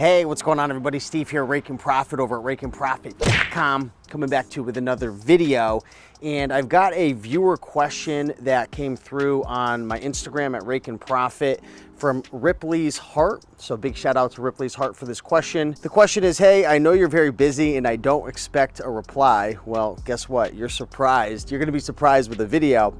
Hey, what's going on everybody? Steve here, Raiken Profit over at RaikenProfit.com, coming back to you with another video. And I've got a viewer question that came through on my Instagram at Raiken Profit from Ripley's Heart. So big shout out to Ripley's Heart for this question. The question is, hey, I know you're very busy and I don't expect a reply. Well, guess what? You're surprised. You're gonna be surprised with a video.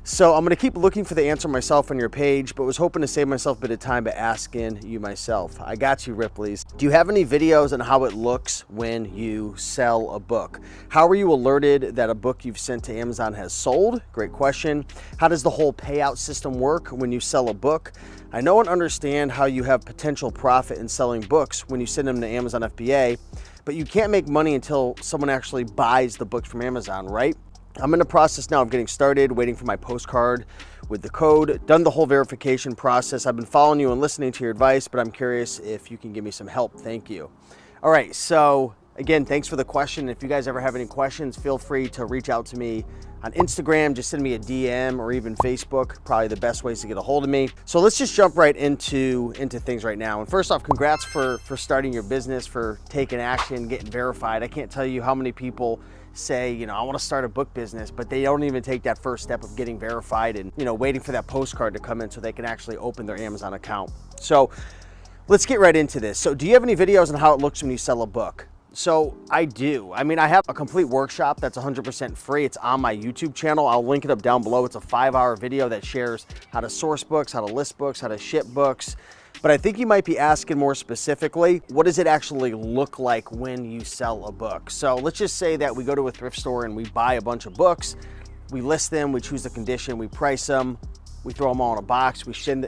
So I'm gonna keep looking for the answer myself on your page, but was hoping to save myself a bit of time by asking you myself. I got you, Ripley's. Do you have any videos on how it looks when you sell a book? How are you alerted that a book you've sent to Amazon has sold? Great question. How does the whole payout system work when you sell a book? I know and understand how you have potential profit in selling books when you send them to Amazon FBA, but you can't make money until someone actually buys the books from Amazon, right? I'm in the process now of getting started, waiting for my postcard with the code, done the whole verification process. I've been following you and listening to your advice, but I'm curious if you can give me some help. Thank you. All right, so again, thanks for the question. If you guys ever have any questions, feel free to reach out to me on Instagram, just send me a DM or even Facebook, probably the best ways to get a hold of me. So let's just jump right into things right now. And first off, congrats for starting your business, for taking action, getting verified. I can't tell you how many people say, you know, I want to start a book business, but they don't even take that first step of getting verified and, you know, waiting for that postcard to come in so they can actually open their Amazon account. So let's get right into this. So do you have any videos on how it looks when you sell a book? So I do. I mean, I have a complete workshop that's 100% free. It's on my YouTube channel. I'll link it up down below. It's a 5-hour video that shares how to source books, how to list books, how to ship books. But I think you might be asking more specifically, what does it actually look like when you sell a book? So let's just say that we go to a thrift store and we buy a bunch of books, we list them, we choose the condition, we price them, we throw them all in a box, we send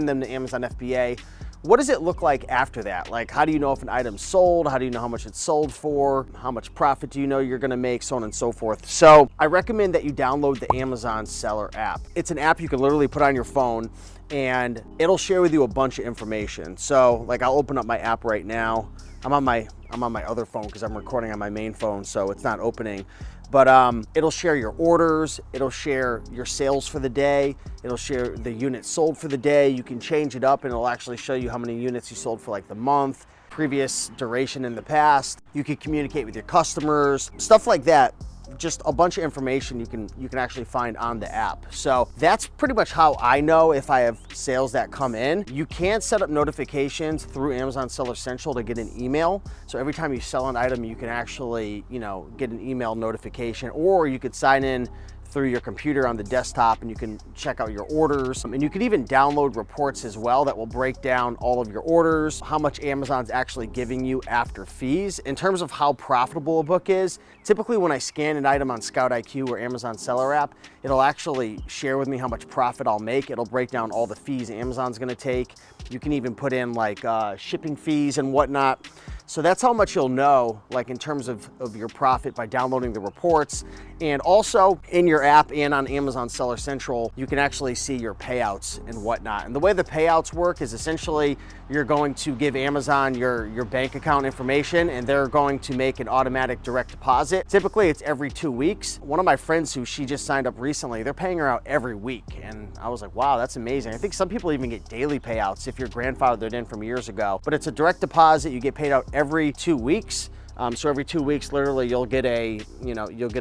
them to Amazon FBA. What does it look like after that? Like, how do you know if an item's sold? How do you know how much it's sold for? How much profit do you know you're gonna make? So on and so forth. So I recommend that you download the Amazon Seller app. It's an app you can literally put on your phone and it'll share with you a bunch of information. So like, I'll open up my app right now. I'm on my other phone because I'm recording on my main phone, so it's not opening. But it'll share your orders, it'll share your sales for the day, it'll share the units sold for the day. You can change it up and it'll actually show you how many units you sold for like the month, previous duration in the past. You can communicate with your customers, stuff like that. Just a bunch of information you can actually find on the app. So that's pretty much how I know if I have sales that come in. You can set up notifications through Amazon Seller Central to get an email. So every time you sell an item, you can actually, you know, get an email notification, or you could sign in through your computer on the desktop and you can check out your orders. And you can even download reports as well that will break down all of your orders, how much Amazon's actually giving you after fees. In terms of how profitable a book is, typically when I scan an item on Scout IQ or Amazon Seller app, it'll actually share with me how much profit I'll make. It'll break down all the fees Amazon's gonna take. You can even put in like shipping fees and whatnot. So that's how much you'll know, like in terms of your profit, by downloading the reports. And also in your app and on Amazon Seller Central, you can actually see your payouts and whatnot. And the way the payouts work is essentially you're going to give Amazon your bank account information and they're going to make an automatic direct deposit. Typically it's every 2 weeks. One of my friends who she just signed up recently, they're paying her out every week. And I was like, wow, that's amazing. I think some people even get daily payouts if you're grandfathered in from years ago. But it's a direct deposit. You get paid out every 2 weeks. So every 2 weeks, literally, you'll get a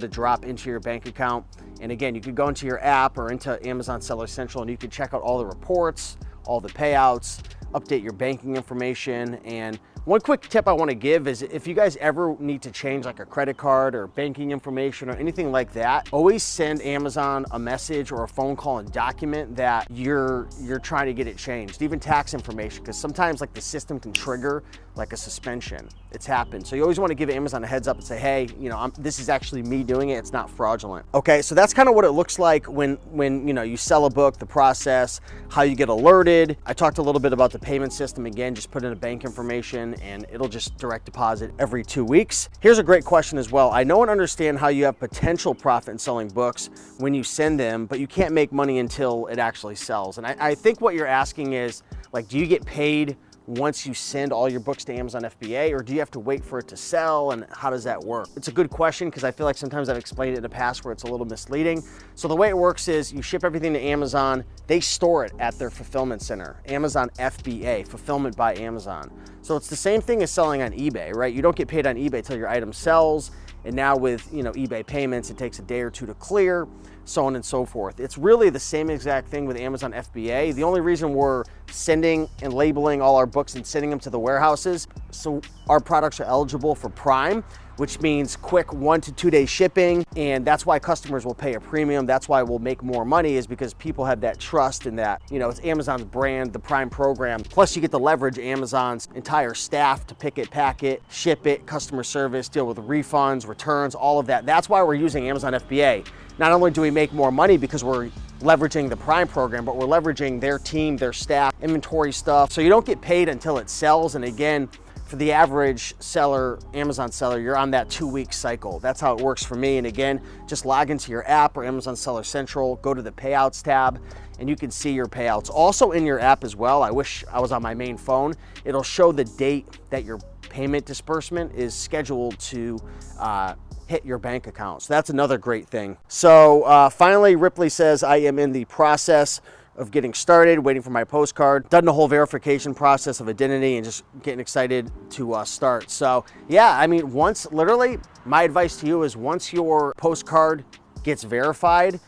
drop into your bank account. And again, you could go into your app or into Amazon Seller Central and you can check out all the reports, all the payouts, update your banking information. And one quick tip I want to give is if you guys ever need to change like a credit card or banking information or anything like that, always send Amazon a message or a phone call and document that you're trying to get it changed, even tax information, because sometimes like the system can trigger like a suspension. It's happened. So you always want to give Amazon a heads up and say, hey, you know, this is actually me doing it. It's not fraudulent. Okay, so that's kind of what it looks like when you know, you sell a book, the process, how you get alerted. I talked a little bit about the payment system. Again, just put in a bank information and it'll just direct deposit every 2 weeks. Here's a great question as well. I know and understand how you have potential profit in selling books when you send them, but you can't make money until it actually sells. And I think what you're asking is, like, do you get paid once you send all your books to Amazon FBA, or do you have to wait for it to sell, and how does that work? It's a good question because I feel like sometimes I've explained it in the past where it's a little misleading. So the way it works is you ship everything to Amazon, they store it at their fulfillment center, Amazon FBA, fulfillment by Amazon. So it's the same thing as selling on eBay, right? You don't get paid on eBay till your item sells, and now with eBay payments, it takes a day or two to clear, so on and so forth. It's really the same exact thing with Amazon FBA. The only reason we're sending and labeling all our books and sending them to the warehouses, so our products are eligible for Prime, which means quick 1 to 2 day shipping, and that's why customers will pay a premium. That's why we'll make more money, is because people have that trust in that, it's Amazon's brand, the Prime program. Plus you get to leverage Amazon's entire staff to pick it, pack it, ship it, customer service, deal with refunds, returns, all of that. That's why we're using Amazon FBA. Not only do we make more money because we're leveraging the Prime program, but we're leveraging their team, their staff, inventory stuff. So you don't get paid until it sells. And again, for the average seller, Amazon seller, you're on that 2-week cycle. That's how it works for me. And again, just log into your app or Amazon Seller Central, go to the payouts tab, and you can see your payouts. Also in your app as well, I wish I was on my main phone, it'll show the date that your payment disbursement is scheduled to hit your bank account. So that's another great thing. So finally, Ripley says, I am in the process of getting started, waiting for my postcard, done the whole verification process of identity, and just getting excited to start. So yeah, I mean, literally, my advice to you is once your postcard gets verified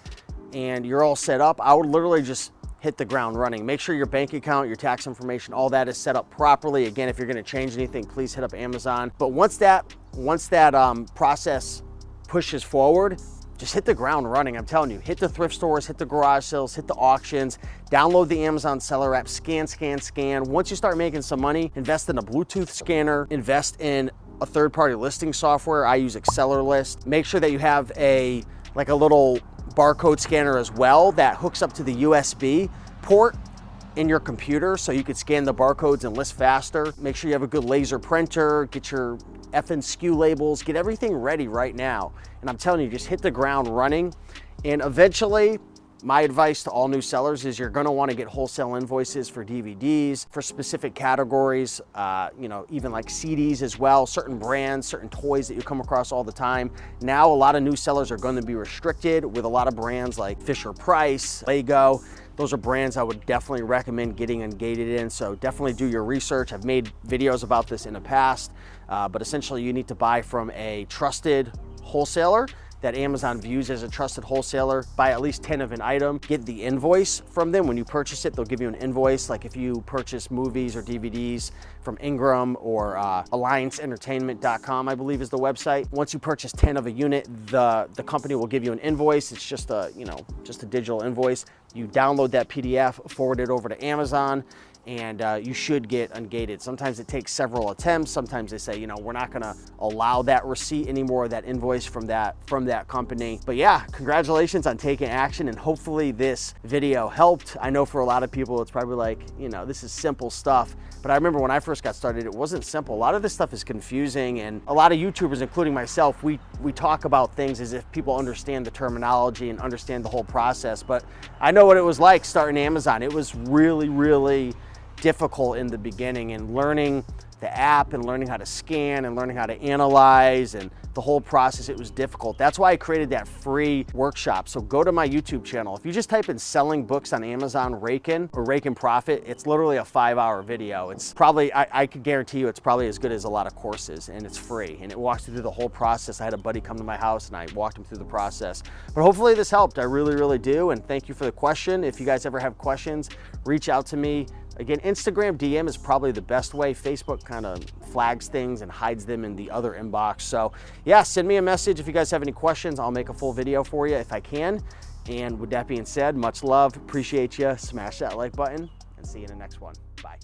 and you're all set up, I would literally just hit the ground running. Make sure your bank account, your tax information, all that is set up properly. Again, if you're gonna change anything, please hit up Amazon. But once that process pushes forward, just hit the ground running. I'm telling you, hit the thrift stores, hit the garage sales, hit the auctions, download the Amazon Seller app, scan, scan, scan. Once you start making some money, invest in a Bluetooth scanner, invest in a third-party listing software. I use Accelerlist. Make sure that you have a little barcode scanner as well that hooks up to the USB port in your computer so you could scan the barcodes and list faster. Make sure you have a good laser printer, get your F and SKU labels, get everything ready right now. And I'm telling you, just hit the ground running. And eventually, my advice to all new sellers is you're gonna wanna get wholesale invoices for DVDs, for specific categories, even like CDs as well, certain brands, certain toys that you come across all the time. Now, a lot of new sellers are gonna be restricted with a lot of brands like Fisher-Price, Lego. Those are brands I would definitely recommend getting ungated in, so definitely do your research. I've made videos about this in the past, but essentially you need to buy from a trusted wholesaler that Amazon views as a trusted wholesaler. Buy at least 10 of an item, get the invoice from them. When you purchase it, they'll give you an invoice. Like if you purchase movies or DVDs from Ingram or AllianceEntertainment.com, I believe is the website. Once you purchase 10 of a unit, the company will give you an invoice. It's just a digital invoice. You download that PDF, forward it over to Amazon, and you should get ungated. Sometimes it takes several attempts. Sometimes they say, we're not gonna allow that receipt anymore, that invoice from that company. But yeah, congratulations on taking action, and hopefully this video helped. I know for a lot of people, it's probably like, this is simple stuff. But I remember when I first got started, it wasn't simple. A lot of this stuff is confusing, and a lot of YouTubers, including myself, we talk about things as if people understand the terminology and understand the whole process. But I know what it was like starting Amazon. It was really, really difficult in the beginning, and learning the app and learning how to scan and learning how to analyze and the whole process, it was difficult. That's why I created that free workshop. So go to my YouTube channel. If you just type in selling books on Amazon Raiken or Raiken Profit, it's literally a 5-hour video. It's probably, I could guarantee you it's probably as good as a lot of courses, and it's free, and it walks you through the whole process. I had a buddy come to my house and I walked him through the process. But hopefully this helped. I really, really do. And thank you for the question. If you guys ever have questions, reach out to me. Again, Instagram DM is probably the best way. Facebook kind of flags things and hides them in the other inbox. So yeah, send me a message if you guys have any questions. I'll make a full video for you if I can. And with that being said, much love, appreciate you. Smash that like button, and see you in the next one. Bye.